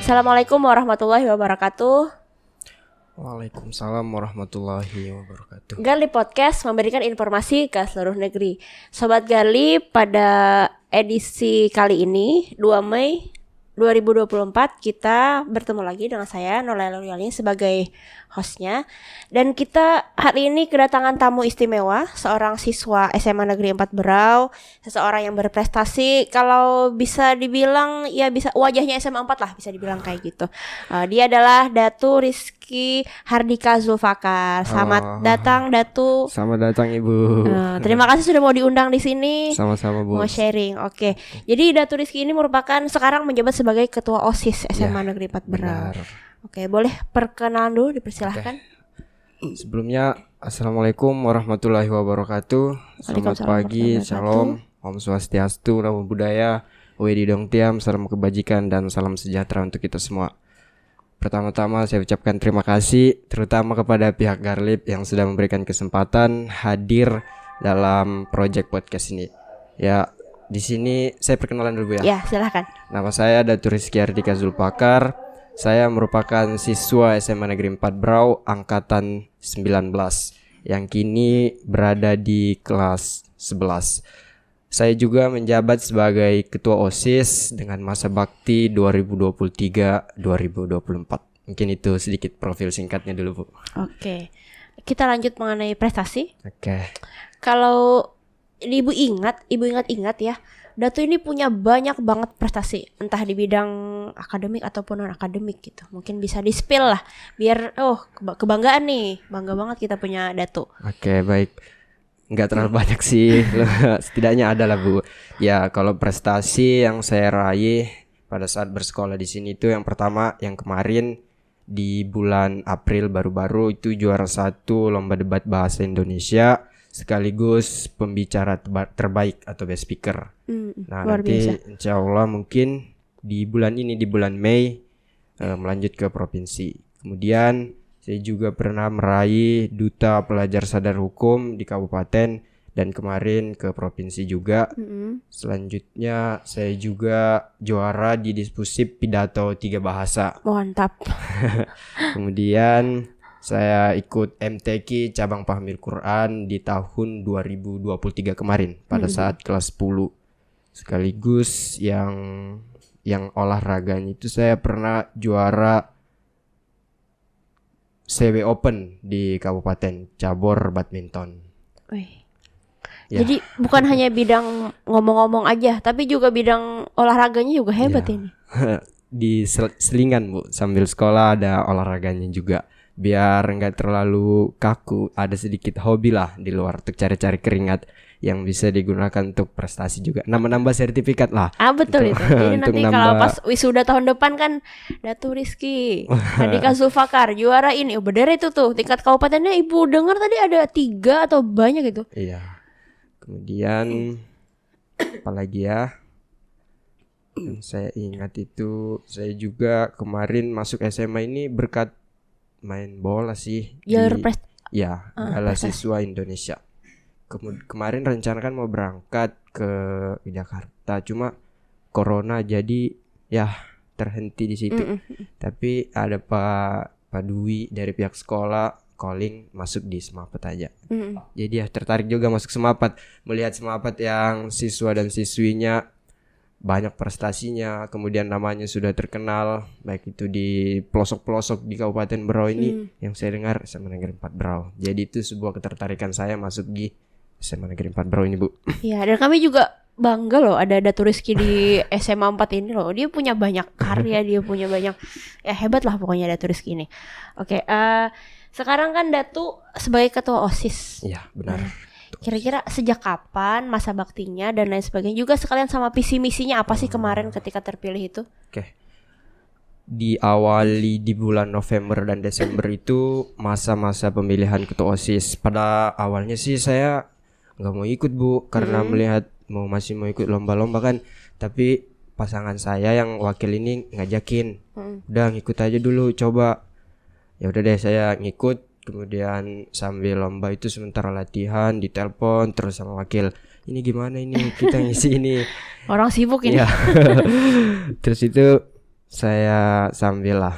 Assalamualaikum warahmatullahi wabarakatuh. Waalaikumsalam warahmatullahi wabarakatuh. Garli Podcast memberikan informasi ke seluruh negeri. Sobat Garli, pada edisi kali ini 2 Mei 2024 kita bertemu lagi dengan saya Nolaila Luyali sebagai hostnya. Dan kita hari ini kedatangan tamu istimewa, seorang siswa SMA Negeri 4 Berau, seseorang yang berprestasi. Kalau bisa dibilang ya bisa wajahnya SMA 4 lah, bisa dibilang kayak gitu. Dia adalah Datu Rizky Hardika Zulfakar. Selamat datang Datu. Selamat datang Ibu. Terima kasih sudah mau diundang di sini. Sama-sama Bu. Mau sharing. Oke. Jadi Datu Rizky ini merupakan sekarang menjabat sebagai Ketua OSIS SMA Negeri 4 Berau. Oke, boleh perkenalan dulu, dipersilahkan. Sebelumnya Assalamualaikum warahmatullahi wabarakatuh. Selamat pagi, Shalom, Om Swastiastu, Namo Buddhaya, Wedi Dong Tiam, salam kebajikan dan salam sejahtera untuk kita semua. Pertama-tama saya ucapkan terima kasih terutama kepada pihak Garlip yang sudah memberikan kesempatan hadir dalam project podcast ini. Ya, di sini saya perkenalan dulu ya. Ya, silakan. Nama saya Datu Rizky Hardika Zulfakar. Saya merupakan siswa SMA Negeri 4 Berau angkatan 19 yang kini berada di kelas 11. Saya juga menjabat sebagai Ketua OSIS dengan masa bakti 2023-2024. Mungkin itu sedikit profil singkatnya dulu, Bu. Oke. Kita lanjut mengenai prestasi. Oke. Kalau Ibu ingat ya, Datu ini punya banyak banget prestasi, entah di bidang akademik ataupun non akademik gitu. Mungkin bisa di-spill lah, biar kebanggaan nih, bangga banget kita punya Datu. Oke, baik. Nggak terlalu banyak sih, setidaknya ada lah Bu. Ya, kalau prestasi yang saya raih pada saat bersekolah di sini itu yang pertama, yang kemarin di bulan April baru-baru itu juara 1 lomba debat bahasa Indonesia sekaligus pembicara terbaik atau best speaker. Nah, nanti insya Allah mungkin di bulan ini, di bulan Mei melanjut ke provinsi. Kemudian saya juga pernah meraih Duta Pelajar Sadar Hukum di kabupaten dan kemarin ke provinsi juga. Selanjutnya saya juga juara di diskusi pidato 3 bahasa. Mantap. Kemudian saya ikut MTQ cabang Pahmil Quran di tahun 2023 kemarin pada saat kelas 10. Sekaligus yang olahraganya itu saya pernah juara CW Open di Kabupaten Cabor badminton. Ya. Jadi bukan hanya bidang ngomong-ngomong aja, tapi juga bidang olahraganya juga hebat ini. Di selingan Bu, sambil sekolah ada olahraganya juga. Biar nggak terlalu kaku, ada sedikit hobi lah di luar untuk cari-cari keringat yang bisa digunakan untuk prestasi juga. Nambah-nambah sertifikat lah. Betul itu. Jadi nanti kalau pas wisuda tahun depan kan Datu Rizky Hardika Zulfakar juara ini. Bener itu tuh tingkat kabupatennya. Ibu dengar tadi ada 3 atau banyak gitu. Iya. Kemudian apalagi ya yang saya ingat itu, saya juga kemarin masuk SMA ini berkat main bola sih. Gala Siswa Indonesia. Kemarin rencana kan mau berangkat ke Jakarta, cuma corona jadi ya terhenti di situ. Tapi ada Pak Dwi dari pihak sekolah calling masuk di Semapat aja. Jadi ya tertarik juga masuk Semapat, melihat Semapat yang siswa dan siswinya banyak prestasinya, kemudian namanya sudah terkenal baik itu di pelosok-pelosok di Kabupaten Berau ini yang saya dengar SMA Negeri 4 Berau. Jadi itu sebuah ketertarikan saya masuk di SMA Negeri 4 Berau ini, Bu. Iya, dan kami juga bangga loh ada Datu Rizky di SMA 4 ini loh. Dia punya banyak karya, dia punya banyak hebat lah pokoknya Datu Rizky ini. Oke, sekarang kan Datu sebagai ketua OSIS. Iya, benar. Kira-kira sejak kapan masa baktinya dan lain sebagainya, juga sekalian sama visi misinya apa sih kemarin ketika terpilih itu? Oke. Diawali di bulan November dan Desember itu masa-masa pemilihan ketua OSIS. Pada awalnya sih saya nggak mau ikut, Bu, karena melihat masih mau ikut lomba-lomba kan. Tapi pasangan saya yang wakil ini ngajakin, udah ngikut aja dulu, coba. Ya udah deh, saya ngikut. Kemudian sambil lomba itu sementara latihan, ditelepon terus sama wakil, ini gimana ini kita ngisi ini. Orang sibuk ini. Ya. Terus itu Saya sambil lah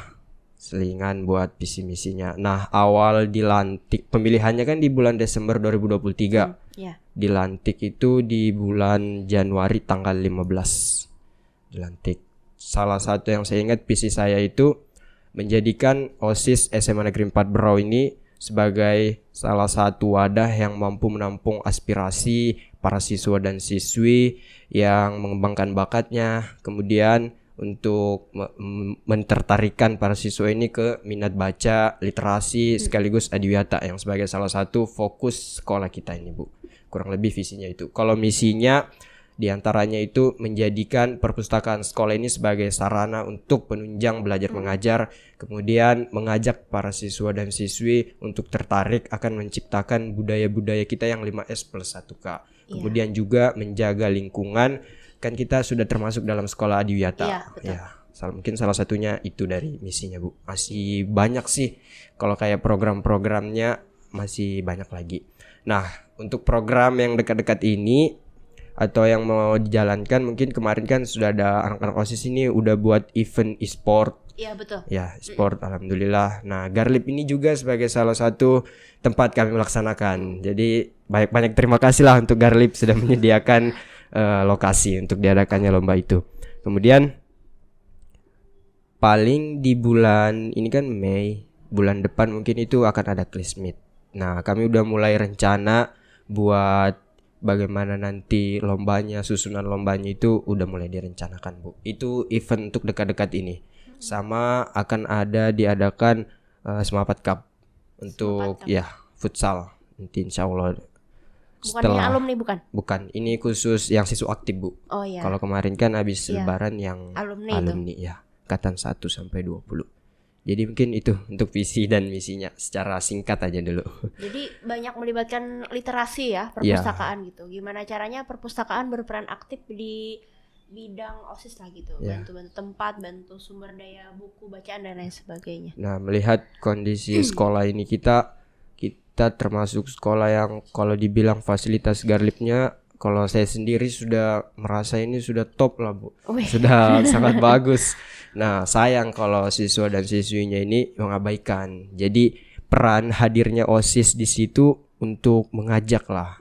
selingan buat visi misinya. Nah, awal dilantik pemilihannya kan di bulan Desember 2023. Ya. Dilantik itu di bulan Januari tanggal 15. Dilantik. Salah satu yang saya ingat visi saya itu menjadikan OSIS SMA Negeri 4 Berau ini sebagai salah satu wadah yang mampu menampung aspirasi para siswa dan siswi yang mengembangkan bakatnya, kemudian untuk mentertarikan para siswa ini ke minat baca, literasi sekaligus adiwiyata yang sebagai salah satu fokus sekolah kita ini, Bu. Kurang lebih visinya itu. Kalau misinya diantaranya itu menjadikan perpustakaan sekolah ini sebagai sarana untuk penunjang belajar mengajar, kemudian mengajak para siswa dan siswi untuk tertarik akan menciptakan budaya-budaya kita yang 5S+1K. Kemudian juga menjaga lingkungan, kan kita sudah termasuk dalam sekolah adiwiyata. Iya, betul. Ya, mungkin salah satunya itu dari misinya, Bu. Masih banyak sih, kalau kayak program-programnya masih banyak lagi. Nah, untuk program yang dekat-dekat ini atau yang mau dijalankan, mungkin kemarin kan sudah ada anak-anak OSIS ini udah buat event e-sport. Iya, betul. Ya, e-sport alhamdulillah. Nah, Garlip ini juga sebagai salah satu tempat kami melaksanakan. Jadi banyak terima kasih lah untuk Garlip sudah menyediakan lokasi untuk diadakannya lomba itu. Kemudian paling di bulan ini kan Mei, bulan depan mungkin itu akan ada Classmeet. Nah, kami udah mulai rencana buat bagaimana nanti lombanya, susunan lombanya itu udah mulai direncanakan, Bu. Itu event untuk dekat-dekat ini. Sama akan ada diadakan Semapat Cup untuk futsal nanti insya Allah. Bukannya alumni bukan? Bukan, ini khusus yang siswa aktif, Bu. Oh iya. Kalau kemarin kan habis lebaran yang alumni ya, angkatan 1 sampai 20. Jadi mungkin itu untuk visi dan misinya secara singkat aja dulu. Jadi banyak melibatkan literasi ya, perpustakaan gitu. Gimana caranya perpustakaan berperan aktif di bidang OSIS lah gitu. Bantu-bantu tempat, bantu sumber daya buku bacaan dan lain sebagainya. Nah, melihat kondisi sekolah ini kita termasuk sekolah yang kalau dibilang fasilitas Garlipnya, kalau saya sendiri sudah merasa ini sudah top lah, Bu. Sudah sangat bagus. Nah, sayang kalau siswa dan siswinya ini mengabaikan. Jadi peran hadirnya OSIS di situ untuk mengajak lah,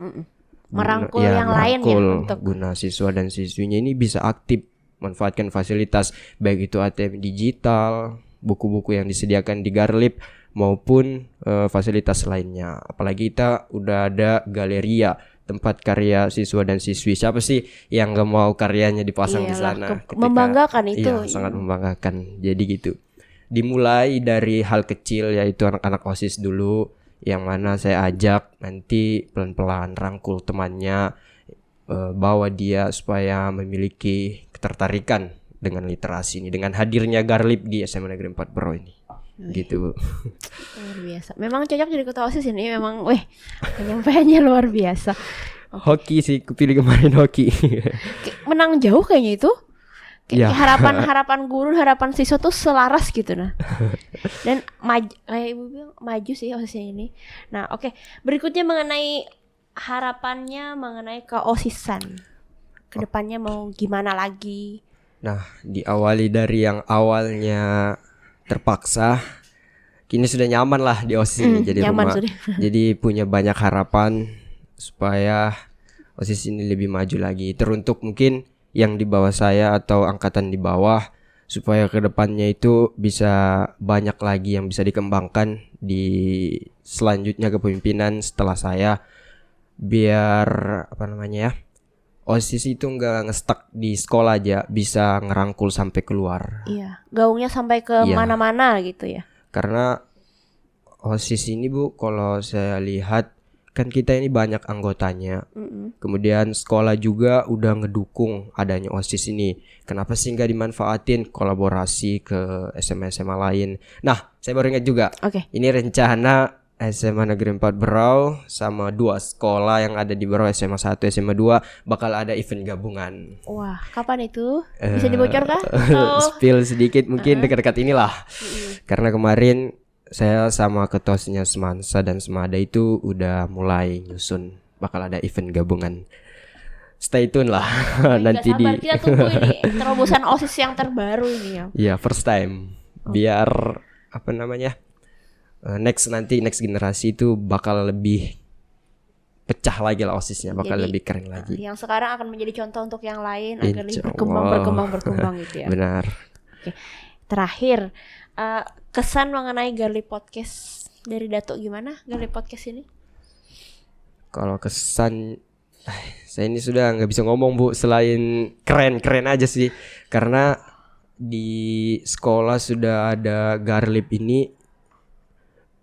merangkul yang lain ya, untuk guna siswa dan siswinya ini bisa aktif manfaatkan fasilitas baik itu ATM digital, buku-buku yang disediakan di Garlip maupun fasilitas lainnya. Apalagi kita udah ada galeria, tempat karya siswa dan siswi. Siapa sih yang gak mau karyanya dipasang di sana? Membanggakan itu. Iya, sangat membanggakan. Jadi gitu. Dimulai dari hal kecil, yaitu anak-anak OSIS dulu, yang mana saya ajak nanti pelan-pelan rangkul temannya, bawa dia supaya memiliki ketertarikan dengan literasi ini, dengan hadirnya Garlip di SMA Negeri 4 Berau ini. Gitu, Bu. Luar biasa. Memang cocok jadi ketua OSIS ini, memang penyampaiannya luar biasa. Hoki sih, kepilih kemarin hoki. Menang jauh kayaknya itu. Harapan guru, harapan siswa tuh selaras gitu nah. Dan kayak Ibu bilang maju sih OSISnya ini. Nah, oke. Berikutnya mengenai harapannya mengenai keosisan. Kedepannya mau gimana lagi? Nah, diawali dari yang awalnya terpaksa, kini sudah nyaman lah di OSIS ini jadi rumah. Jadi punya banyak harapan supaya OSIS ini lebih maju lagi. Teruntuk mungkin yang di bawah saya atau angkatan di bawah, supaya kedepannya itu bisa banyak lagi yang bisa dikembangkan di selanjutnya kepemimpinan setelah saya, biar OSIS itu nggak ngestak di sekolah aja, bisa ngerangkul sampai keluar. Iya, gaungnya sampai ke mana-mana gitu ya. Karena OSIS ini, Bu, kalau saya lihat kan kita ini banyak anggotanya. Kemudian sekolah juga udah ngedukung adanya OSIS ini. Kenapa sih nggak dimanfaatin kolaborasi ke SMA-SMA lain? Nah, saya baru ingat juga. Ini rencana SMA Negeri 4 Berau sama 2 sekolah yang ada di Berau, SMA 1, SMA 2 bakal ada event gabungan. Wah, kapan itu? Bisa dibocorkan? Spill sedikit mungkin dekat-dekat inilah. Karena kemarin saya sama ketuanya Semansa dan Semada itu udah mulai nyusun bakal ada event gabungan. stay tune lah. Baik, Nanti gak sabar kita tunggu ini terobosan OSIS yang terbaru ini ya. ya first time. Biar apa namanya? Next generasi itu bakal lebih pecah lagi lah OSISnya, bakal Jadi, lebih keren lagi. Yang sekarang akan menjadi contoh untuk yang lain agar lebih Insya berkembang gitu ya. Benar. Oke. Terakhir, kesan mengenai Garlic Podcast dari Datuk gimana Garlic Podcast ini? Kalau kesan, saya ini sudah nggak bisa ngomong Bu, selain keren aja sih, karena di sekolah sudah ada Garlip ini,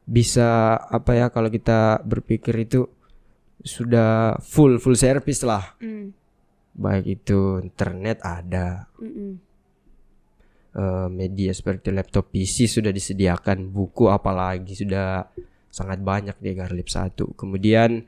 bisa apa ya, kalau kita berpikir itu sudah full service lah. Baik itu internet ada, media seperti laptop, PC sudah disediakan, buku apalagi sudah sangat banyak di Garlip 1. Kemudian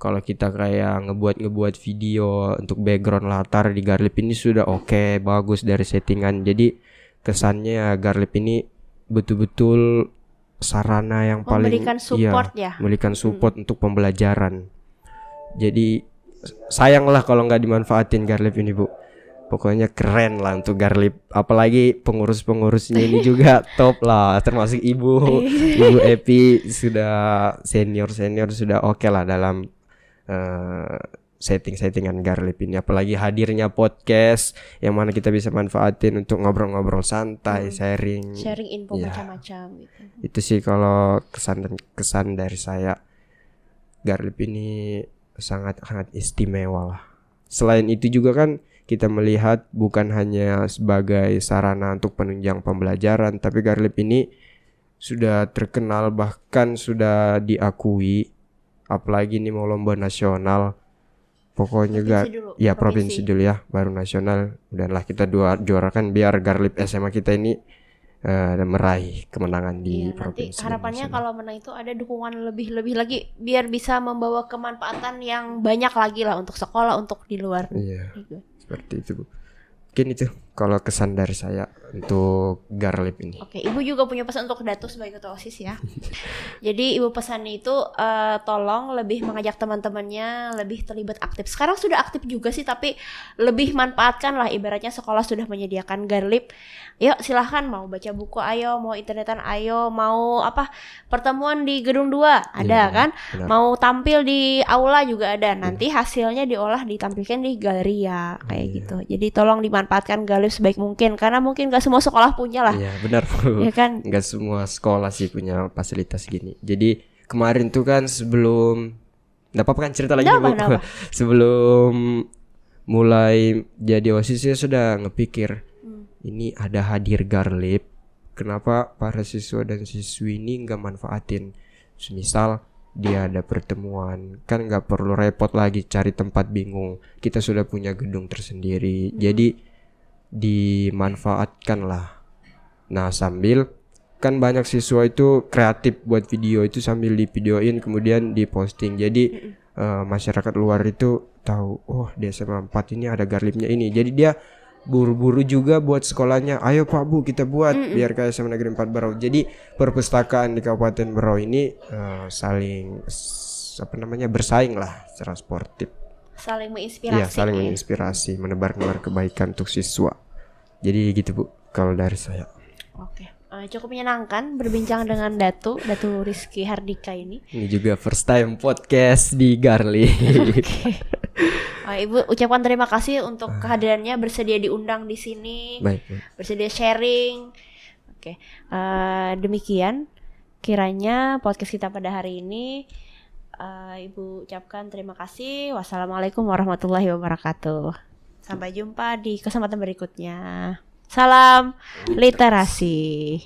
kalau kita kayak ngebuat video untuk background latar di Garlip ini sudah oke, bagus dari settingan. Jadi kesannya Garlip ini betul-betul sarana yang memberikan paling support memberikan support untuk pembelajaran. Jadi sayanglah kalau nggak dimanfaatin Garlip ini Bu. Pokoknya keren lah untuk Garlip, apalagi pengurus-pengurusnya ini juga top lah, termasuk Ibu Epi sudah senior sudah oke lah dalam settingan Garlip ini, apalagi hadirnya podcast yang mana kita bisa manfaatin untuk ngobrol-ngobrol santai, sharing info macam-macam gitu. Itu sih kalau kesan dari saya, Garlip ini sangat istimewa lah. Selain itu juga kan kita melihat bukan hanya sebagai sarana untuk penunjang pembelajaran, tapi Garlip ini sudah terkenal, bahkan sudah diakui, apalagi ini mau lomba nasional. Pokoknya provinsi dulu ya, baru nasional. Udahlah kita juarakan biar Garlip SMA kita ini meraih kemenangan di provinsi. Nanti harapannya kalau menang itu ada dukungan lebih lagi biar bisa membawa kemanfaatan yang banyak lagi lah untuk sekolah, untuk di luar. Iya. Seperti itu Bu. Mungkin itu kalau kesan dari saya untuk Garlip ini. Oke, Ibu juga punya pesan untuk Datuk sebagai ketua OSIS ya. Jadi Ibu pesan itu tolong lebih mengajak teman-temannya lebih terlibat aktif. Sekarang sudah aktif juga sih, tapi lebih manfaatkan lah, ibaratnya sekolah sudah menyediakan Garlip. Yuk silahkan, mau baca buku ayo, mau internetan ayo, mau pertemuan di gedung 2 ada kan, benar. Mau tampil di aula juga ada. Nanti hasilnya diolah ditampilkan di galeri ya, kayak gitu. Jadi tolong dimanfaatkan Garlip sebaik mungkin, karena mungkin gak semua sekolah punya lah. Iya benar Bu. Ya kan? Gak semua sekolah sih punya fasilitas gini. Jadi kemarin tuh kan sebelum, gak apa-apa kan cerita lagi Bu. Sebelum mulai jadi OSIS saya sudah ngepikir, ini ada hadir Garlip, kenapa para siswa dan siswi ini gak manfaatin? Semisal dia ada pertemuan, kan gak perlu repot lagi cari tempat, bingung. Kita sudah punya gedung tersendiri. Jadi dimanfaatkan lah. Nah sambil kan banyak siswa itu kreatif buat video itu, sambil divideoin kemudian diposting. Jadi masyarakat luar itu tahu, oh di SMA 4 ini ada Garlipnya ini. Jadi dia buru-buru juga buat sekolahnya, ayo Pak Bu kita buat biar kayak SMA Negeri 4 Berau. Jadi perpustakaan di Kabupaten Berau ini saling bersaing lah secara sportif. Saling menginspirasi. Iya, saling menginspirasi, menebar kebaikan untuk siswa. Jadi gitu Bu kalau dari saya. Oke. Cukup menyenangkan berbincang dengan Datu Rizky Hardika ini. Ini juga first time podcast di Garlip. Oke. Ibu ucapkan terima kasih untuk kehadirannya, bersedia diundang di sini. Baik. Bersedia sharing. Oke. Demikian kiranya podcast kita pada hari ini. Ibu ucapkan terima kasih. Wassalamualaikum warahmatullahi wabarakatuh. Sampai jumpa di kesempatan berikutnya. Salam literasi.